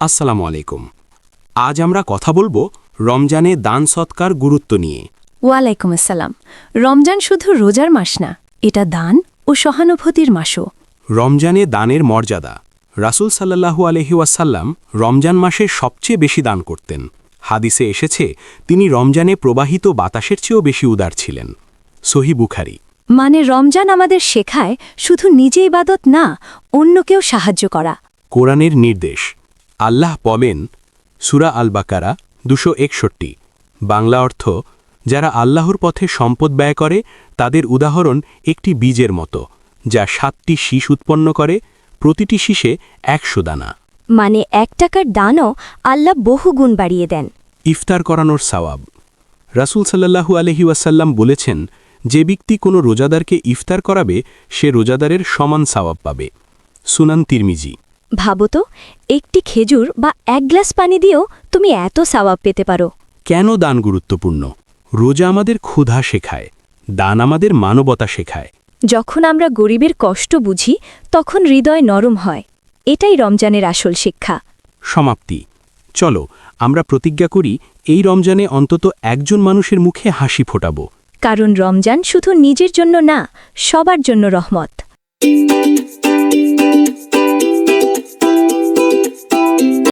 আসসালামু আলাইকুম। আজ আমরা কথা বলবো রমজানে দান সৎকার গুরুত্ব নিয়ে। ওয়ালাইকুম আসসালাম। রমজান শুধু রোজার মাস না, এটা দান ও সহানুভূতির মাসও। রমজানে দানের মর্যাদা। রাসূল সাল্লাল্লাহু আলাইহি ওয়াসাল্লাম রমজান মাসে সবচেয়ে বেশি দান করতেন। হাদিসে এসেছে তিনি রমজানে প্রবাহিত বাতাসের চেয়েও বেশি উদার ছিলেন। সহিহ বুখারী। মানে রমজান আমাদের শেখায় শুধু নিজে ইবাদত না, অন্যকেও সাহায্য করা। কোরআনের নির্দেশ। আল্লাহ বলেন, সূরা আল বাকারা 261, বাংলা অর্থ, যারা আল্লাহর পথে সম্পদ ব্যয় করে তাদের উদাহরণ একটি বীজের মতো, যা 7টি শীষ উৎপন্ন করে, প্রতিটি শীষে 100 দানা। মানে 1 টাকার দানও আল্লাহ বহু গুণ বাড়িয়ে দেন। ইফতার করানোর সওয়াব। রাসূল সাল্লাল্লাহু আলাইহি ওয়াসাল্লাম বলেছেন, যে ব্যক্তি কোনো রোজাদারকে ইফতার করাবে সে রোজাদারের সমান সওয়াব পাবে। সুনান তিরমিজি। ভাবো তো, একটি খেজুর বা 1 গ্লাস পানি দিয়েও তুমি এত সওয়াব পেতে পারো। কেন দান গুরুত্বপূর্ণ? রোজা আমাদের ক্ষুধা শেখায়, দান আমাদের মানবতা শেখায়। যখন আমরা গরিবের কষ্ট বুঝি তখন হৃদয় নরম হয়। এটাই রমজানের আসল শিক্ষা। সমাপ্তি। চলো আমরা প্রতিজ্ঞা করি এই রমজানে অন্তত একজন মানুষের মুখে হাসি ফোটাব। কারণ রমজান শুধু নিজের জন্য না, সবার জন্য রহমত।